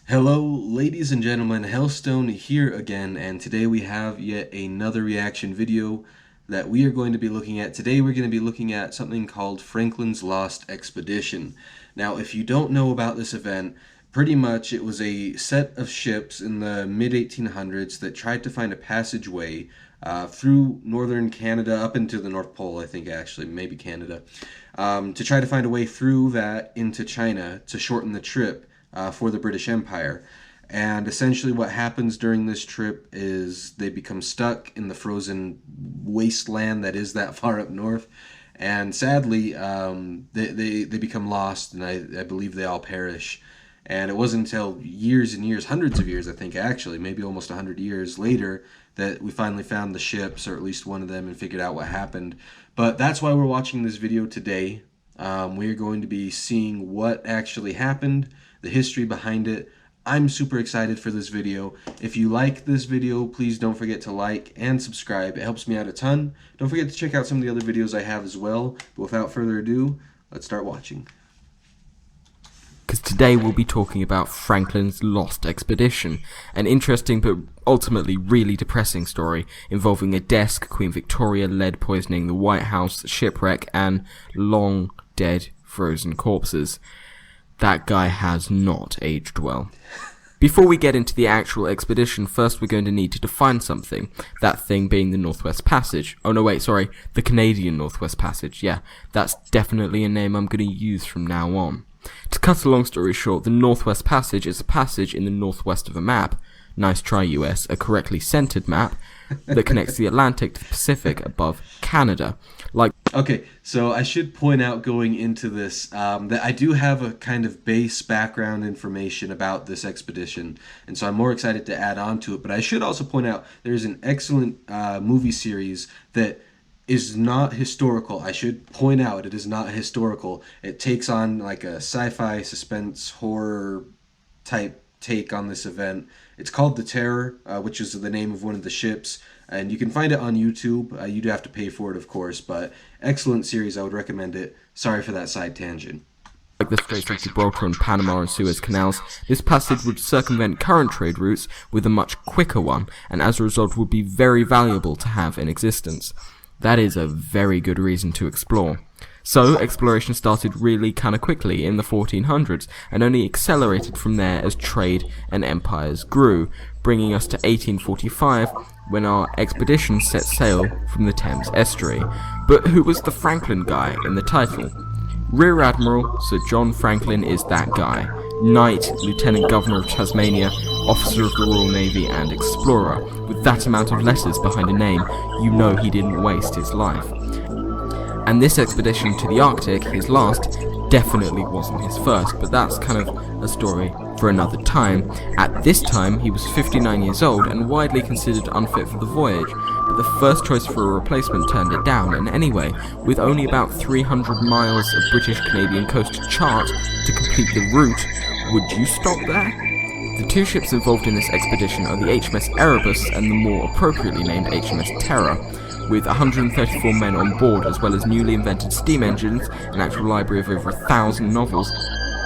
Hello, ladies and gentlemen, Hellstone here again, and today we have yet another reaction video that we are going to be looking at. Today we're going to be looking at something called Franklin's Lost Expedition. Now, if you don't know about this event, pretty much it was a set of ships in the mid-1800s that tried to find a passageway through northern Canada up into the North Pole, I think actually, maybe Canada, to try to find a way through that into China to shorten the trip for the British Empire. And essentially what happens during this trip is they become stuck in the frozen wasteland that is that far up north. And sadly, they become lost, and I believe they all perish. And it wasn't until years and years, hundreds of years, I think actually, maybe almost 100 years later, that we finally found the ships, or at least one of them, and figured out what happened. But that's why we're watching this video today. We are going to be seeing what actually happened, the history behind it. I'm super excited for this video. If you like this video, please don't forget to like and subscribe. It helps me out a ton. Don't forget to check out some of the other videos I have as well. But without further ado, let's start watching. Because today we'll be talking about Franklin's Lost Expedition, an interesting but ultimately really depressing story involving a desk, Queen Victoria, lead poisoning, the White House, shipwreck, and long dead frozen corpses. That guy has not aged well. Before we get into the actual expedition, first we're going to need to define something, that thing being the Northwest Passage. Oh no, wait, sorry, the Canadian Northwest Passage. Yeah, that's definitely a name I'm going to use from now on. To cut a long story short, the Northwest Passage is a passage in the northwest of a map, nice try US, a correctly centered map, that connects the Atlantic to the Pacific above Canada. Okay, so I should point out going into this that I do have a kind of base background information about this expedition, and so I'm more excited to add on to it. But I should also point out there's an excellent movie series that is not historical. I should point out it is not historical. It takes on like a sci-fi, suspense, horror type take on this event. It's called The Terror, which is the name of one of the ships, and you can find it on YouTube. You do have to pay for it, of course, but excellent series. I would recommend it. Sorry for that side tangent. Like the Straits of Gibraltar and Panama and Suez Canals, this passage would circumvent current trade routes with a much quicker one, and as a result would be very valuable to have in existence. That is a very good reason to explore. So, exploration started really kinda quickly in the 1400s, and only accelerated from there as trade and empires grew, bringing us to 1845, when our expedition set sail from the Thames estuary. But who was the Franklin guy in the title? Rear Admiral Sir John Franklin is that guy. Knight, Lieutenant Governor of Tasmania, Officer of the Royal Navy, and explorer. With that amount of letters behind a name, you know he didn't waste his life. And this expedition to the Arctic, his last, definitely wasn't his first, but that's kind of a story for another time. At this time, he was 59 years old and widely considered unfit for the voyage, but the first choice for a replacement turned it down, and anyway, with only about 300 miles of British-Canadian coast to chart to complete the route, would you stop there? The two ships involved in this expedition are the HMS Erebus and the more appropriately named HMS Terror, with 134 men on board, as well as newly invented steam engines, an actual library of over 1,000 novels,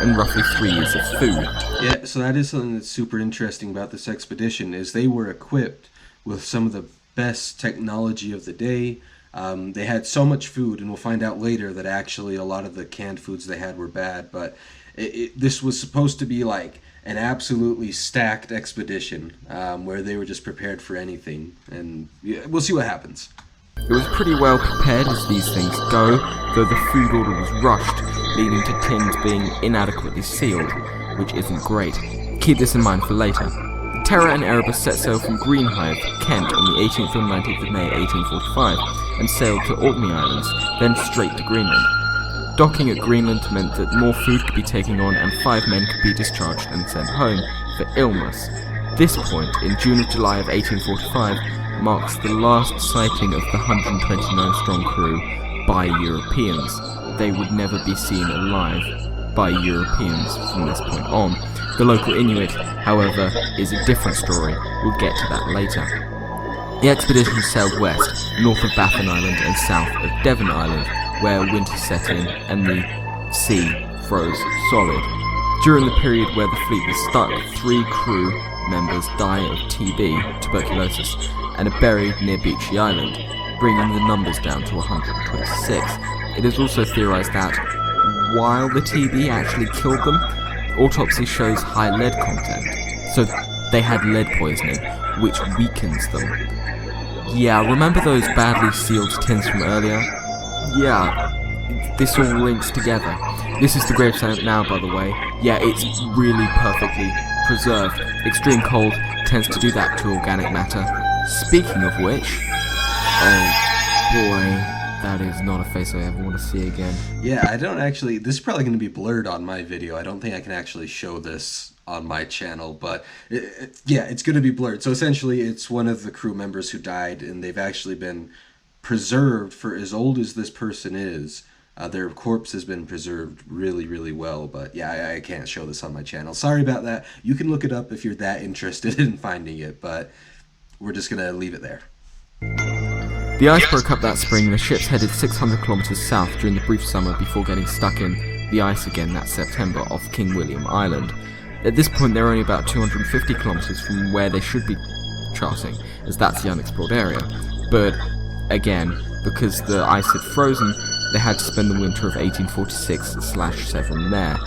and roughly 3 years of food. Yeah, so that is something that's super interesting about this expedition, is they were equipped with some of the best technology of the day. They had so much food, and we'll find out later that actually a lot of the canned foods they had were bad, but this was supposed to be like an absolutely stacked expedition where they were just prepared for anything, and yeah, we'll see what happens. It was pretty well prepared as these things go, though the food order was rushed, leading to tins being inadequately sealed, which isn't great. Keep this in mind for later. The Terror and Erebus set sail from Greenhithe, Kent on the 18th or 19th of May 1845, and sailed to Orkney Islands, then straight to Greenland. Docking at Greenland meant that more food could be taken on and 5 men could be discharged and sent home for illness. This point, in June or July of 1845, marks the last sighting of the 129-strong crew by Europeans. They would never be seen alive by Europeans from this point on. The local Inuit, however, is a different story. We'll get to that later. The expedition sailed west, north of Baffin Island and south of Devon Island, where winter set in and the sea froze solid. During the period where the fleet was stuck, 3 crew members died of TB, tuberculosis, and are buried near Beachy Island, bringing the numbers down to 126. It is also theorized that, while the TB actually killed them, autopsy shows high lead content, so they had lead poisoning, which weakens them. Yeah, remember those badly sealed tins from earlier? Yeah, this all links together. This is the gravesite now, by the way. Yeah, it's really perfectly preserved. Extreme cold tends to do that to organic matter. Speaking of which, oh boy, that is not a face I ever want to see again. Yeah, I don't actually, this is probably going to be blurred on my video. I don't think I can actually show this on my channel, but yeah, it's going to be blurred. So essentially, it's one of the crew members who died, and they've actually been preserved for as old as this person is. Their corpse has been preserved really, really well, but yeah, I can't show this on my channel. Sorry about that. You can look it up if you're that interested in finding it, but we're just going to leave it there. The ice broke up that spring and the ships headed 600 kilometers south during the brief summer before getting stuck in the ice again that September off King William Island. At this point, they're only about 250 kilometers from where they should be charting, as that's the unexplored area. But again, because the ice had frozen, they had to spend the winter of 1846/7 there.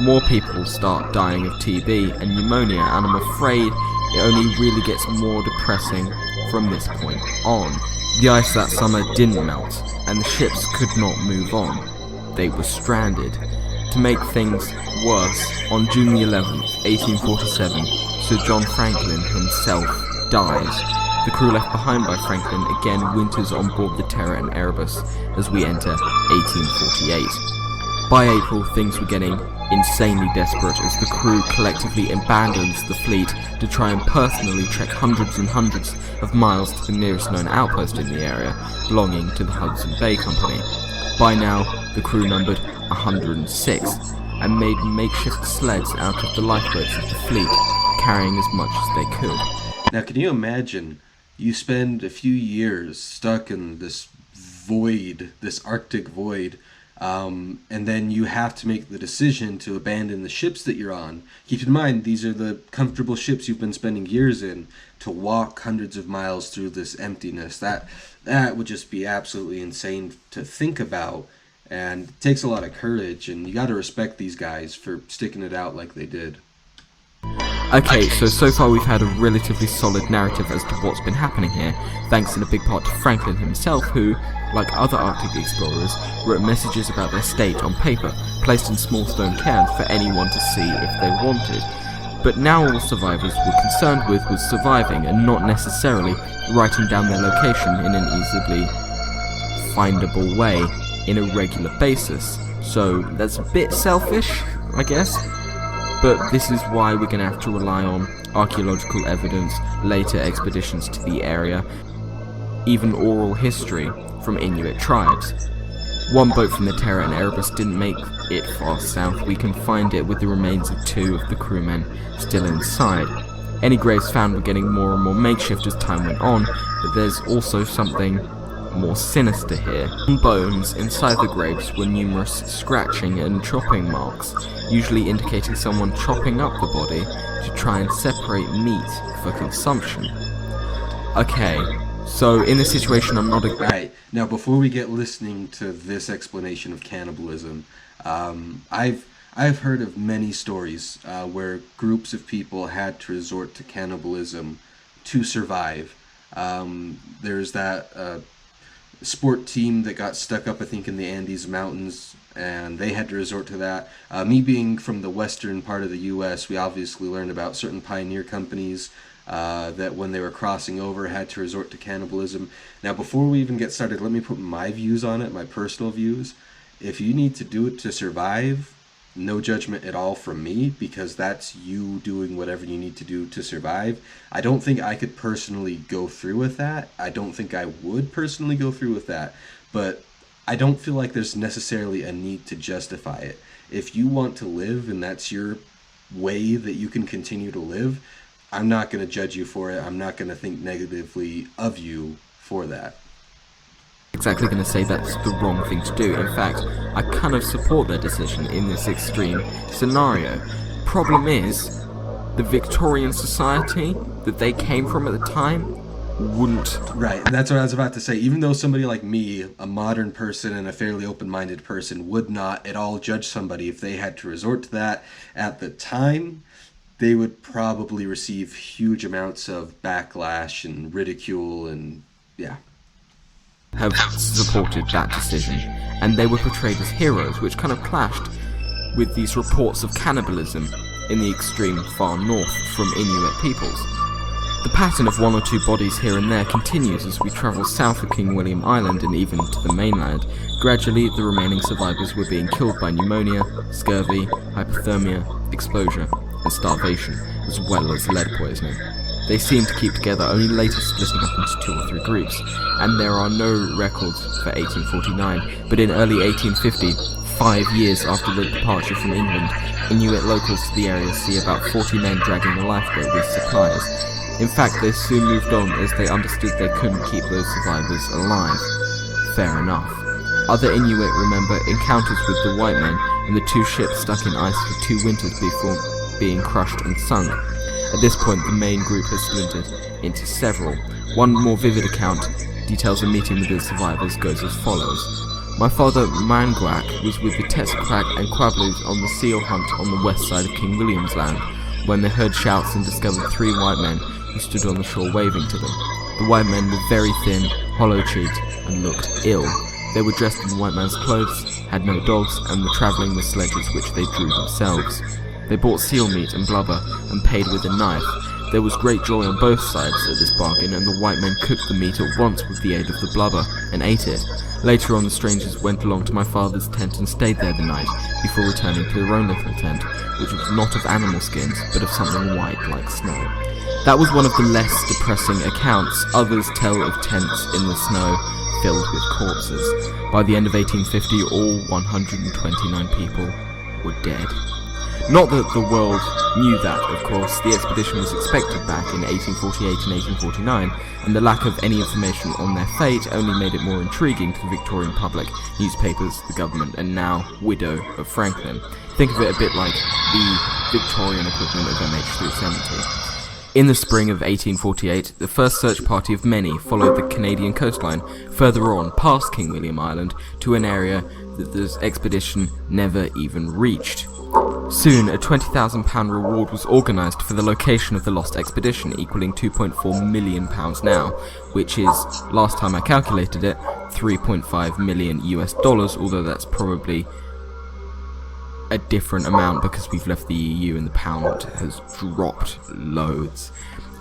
More people start dying of TB and pneumonia, and I'm afraid it only really gets more depressing from this point on. The ice that summer didn't melt, and the ships could not move on. They were stranded. To make things worse, on June the 11th, 1847, Sir John Franklin himself dies. The crew left behind by Franklin again winters on board the Terror and Erebus as we enter 1848. By April, things were getting insanely desperate as the crew collectively abandons the fleet to try and personally trek hundreds and hundreds of miles to the nearest known outpost in the area, belonging to the Hudson Bay Company. By now, the crew numbered 106 and made makeshift sleds out of the lifeboats of the fleet, carrying as much as they could. Now, can you imagine you spend a few years stuck in this void, this Arctic void, and then you have to make the decision to abandon the ships that you're on. Keep in mind, these are the comfortable ships you've been spending years in, to walk hundreds of miles through this emptiness. That would just be absolutely insane to think about, and it takes a lot of courage, and you got to respect these guys for sticking it out like they did. Okay, so far we've had a relatively solid narrative as to what's been happening here, thanks in a big part to Franklin himself, who, like other Arctic explorers, wrote messages about their state on paper, placed in small stone cairns for anyone to see if they wanted. But now all survivors were concerned with was surviving and not necessarily writing down their location in an easily findable way in a regular basis. So that's a bit selfish, I guess. But this is why we're going to have to rely on archaeological evidence, later expeditions to the area, even oral history from Inuit tribes. One boat from the Terror and Erebus didn't make it far south. We can find it with the remains of 2 of the crewmen still inside. Any graves found were getting more and more makeshift as time went on, but there's also something more sinister here. On bones inside the graves were numerous scratching and chopping marks, usually indicating someone chopping up the body to try and separate meat for consumption. Okay, so in this situation I'm not Right, now before we get listening to this explanation of cannibalism, I've heard of many stories where groups of people had to resort to cannibalism to survive. There's that sport team that got stuck up, I think, in the Andes Mountains, and they had to resort to that. Me being from the western part of the U.S., we obviously learned about certain pioneer companies that when they were crossing over had to resort to cannibalism. Now, before we even get started, let me put my views on it, my personal views. If you need to do it to survive, no judgment at all from me, because that's you doing whatever you need to do to survive. I don't think I could personally go through with that. I don't think I would personally go through with that, but I don't feel like there's necessarily a need to justify it. If you want to live and that's your way that you can continue to live, I'm not going to judge you for it. I'm not going to think negatively of you for that. Exactly going to say that's the wrong thing to do. In fact, I kind of support their decision in this extreme scenario. problem is, the Victorian society that they came from at the time wouldn't. Right, and that's what I was about to say. Even though somebody like me, a modern person and a fairly open-minded person, would not at all judge somebody if they had to resort to that at the time, they would probably receive huge amounts of backlash and ridicule and, yeah. Have supported that decision, and they were portrayed as heroes, which kind of clashed with these reports of cannibalism in the extreme far north from Inuit peoples. The pattern of 1 or 2 bodies here and there continues as we travel south of King William Island and even to the mainland. Gradually, the remaining survivors were being killed by pneumonia, scurvy, hypothermia, exposure, and starvation, as well as lead poisoning. They seem to keep together, only later splitting up into 2 or 3 groups, and there are no records for 1849, but in early 1850, 5 years after the departure from England, Inuit locals to the area see about 40 men dragging a lifeboat with supplies. In fact, they soon moved on as they understood they couldn't keep those survivors alive. Fair enough. Other Inuit remember encounters with the white men and the 2 ships stuck in ice for 2 winters before being crushed and sunk. At this point, the main group has splintered into several. One more vivid account details a meeting with the survivors goes as follows. My father, Mangwak, was with the Tetsaquak and Quablus on the seal hunt on the west side of King William's Land, when they heard shouts and discovered 3 white men who stood on the shore waving to them. The white men were very thin, hollow-cheeked, and looked ill. They were dressed in the white man's clothes, had no dogs, and were travelling with sledges which they drew themselves. They bought seal meat and blubber, and paid with a knife. There was great joy on both sides at this bargain, and the white men cooked the meat at once with the aid of the blubber, and ate it. Later on, the strangers went along to my father's tent and stayed there the night, before returning to their own little tent, which was not of animal skins, but of something white like snow. That was one of the less depressing accounts. Others tell of tents in the snow filled with corpses. By the end of 1850, all 129 people were dead. Not that the world knew that, of course. The expedition was expected back in 1848 and 1849, and the lack of any information on their fate only made it more intriguing to the Victorian public, newspapers, the government, and now widow of Franklin. Think of it a bit like the Victorian equivalent of MH370. In the spring of 1848, the first search party of many followed the Canadian coastline further on past King William Island to an area that the expedition never even reached. Soon, a £20,000 reward was organised for the location of the lost expedition, equaling £2.4 million now, which is, last time I calculated it, $3.5 million US, although that's probably a different amount because we've left the EU and the pound has dropped loads.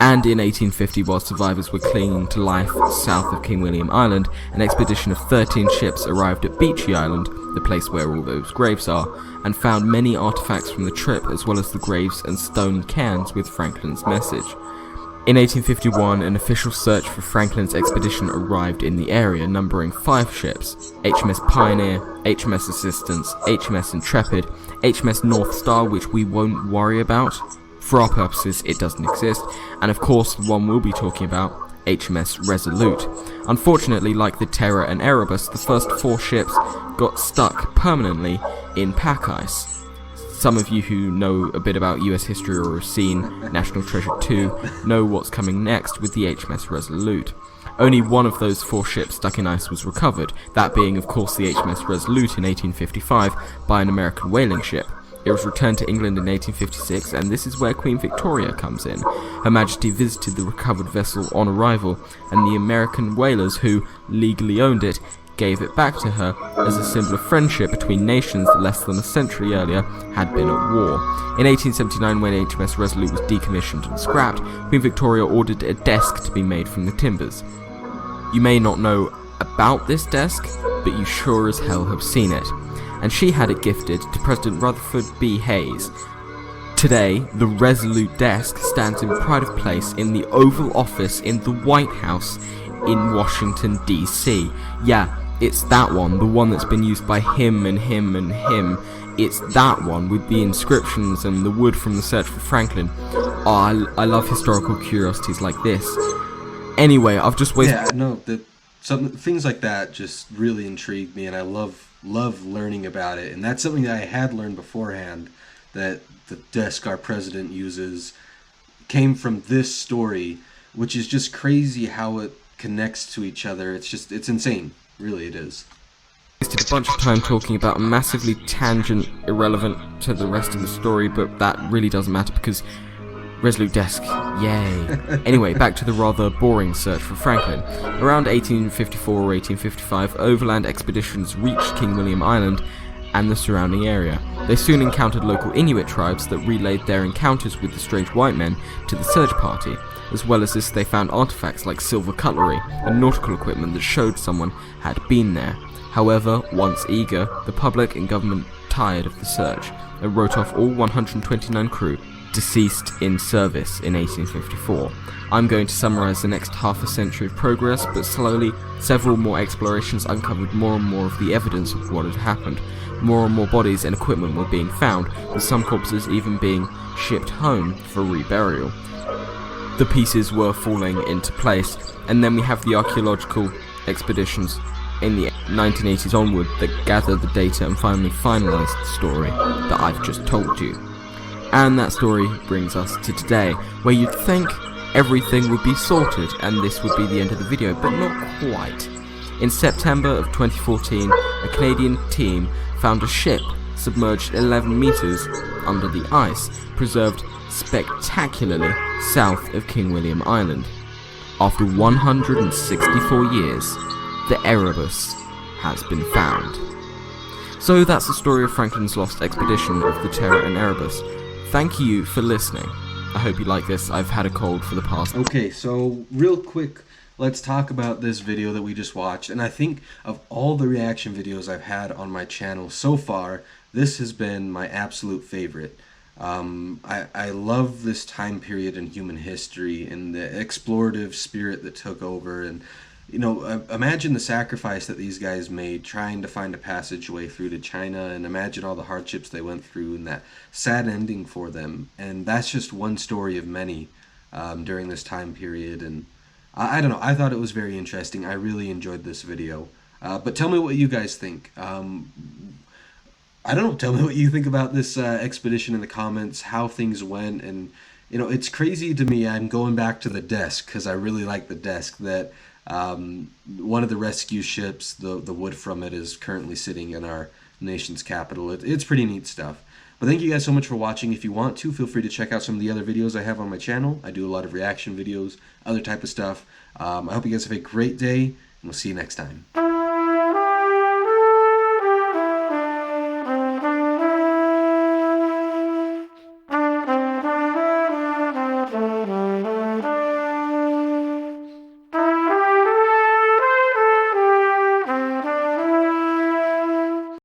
And in 1850, while survivors were clinging to life south of King William Island, an expedition of 13 ships arrived at Beechy Island, the place where all those graves are, and found many artifacts from the trip as well as the graves and stone cairns with Franklin's message. In 1851, an official search for Franklin's expedition arrived in the area, numbering 5 ships: HMS Pioneer, HMS Assistance, HMS Intrepid, HMS North Star, which we won't worry about. For our purposes, it doesn't exist, and of course, the one we'll be talking about, HMS Resolute. Unfortunately, like the Terror and Erebus, the first 4 ships got stuck permanently in pack ice. Some of you who know a bit about US history or have seen National Treasure 2 know what's coming next with the HMS Resolute. Only one of those 4 ships stuck in ice was recovered, that being of course the HMS Resolute in 1855 by an American whaling ship. It was returned to England in 1856, and this is where Queen Victoria comes in. Her Majesty visited the recovered vessel on arrival, and the American whalers who legally owned it gave it back to her as a symbol of friendship between nations that less than a century earlier had been at war. In 1879, when HMS Resolute was decommissioned and scrapped, Queen Victoria ordered a desk to be made from the timbers. You may not know about this desk, but you sure as hell have seen it. And she had it gifted to President Rutherford B. Hayes. Today, the Resolute desk stands in pride of place in the Oval Office in the White House in Washington, D.C. Yeah, it's that one, the one that's been used by him and him and him. It's that one with the inscriptions and the wood from the search for Franklin. Oh, I love historical curiosities like this. Anyway, I've just wasted... Yeah, no, things like that just really intrigue me, and I love learning about it. And that's something that I had learned beforehand, that the desk our president uses came from this story, which is just crazy how it connects to each other. It's insane. Really, it is. Wasted a bunch of time talking about a massively tangent irrelevant to the rest of the story, but that really doesn't matter because Resolute Desk, yay. Anyway, back to the rather boring search for Franklin. Around 1854 or 1855, overland expeditions reached King William Island and the surrounding area. They soon encountered local Inuit tribes that relayed their encounters with the strange white men to the search party. As well as this, they found artifacts like silver cutlery and nautical equipment that showed someone had been there. However, once eager, the public and government tired of the search and wrote off all 129 crew deceased in service in 1854. I'm going to summarise the next half a century of progress, but slowly, several more explorations uncovered more and more of the evidence of what had happened. More and more bodies and equipment were being found, with some corpses even being shipped home for reburial. The pieces were falling into place, and then we have the archaeological expeditions in the 1980s onward that gather the data and finally finalise the story that I've just told you. And that story brings us to today, where you'd think everything would be sorted and this would be the end of the video, but not quite. In September of 2014, a Canadian team found a ship submerged 11 meters under the ice, preserved spectacularly south of King William Island. After 164 years, the Erebus has been found. So that's the story of Franklin's lost expedition of the Terror and Erebus. Thank you for listening. I hope you like this. I've had a cold for the past... Okay, so real quick, let's talk about this video that we just watched. And I think of all the reaction videos I've had on my channel so far, this has been my absolute favorite. I love this time period in human history and the explorative spirit that took over. And, you know, imagine the sacrifice that these guys made trying to find a passageway through to China, and imagine all the hardships they went through and that sad ending for them. And that's just one story of many during this time period. And I don't know, I thought it was very interesting. I really enjoyed this video. But tell me what you guys think. I don't know, tell me what you think about this expedition in the comments, how things went. And, you know, it's crazy to me. I'm going back to the desk because I really like the desk that one of the rescue ships, the wood from it, is currently sitting in our nation's capital. It's pretty neat stuff. But thank you guys so much for watching. If you want to, feel free to check out some of the other videos I have on my channel. I do a lot of reaction videos, other type of stuff. I hope you guys have a great day, and we'll see you next time.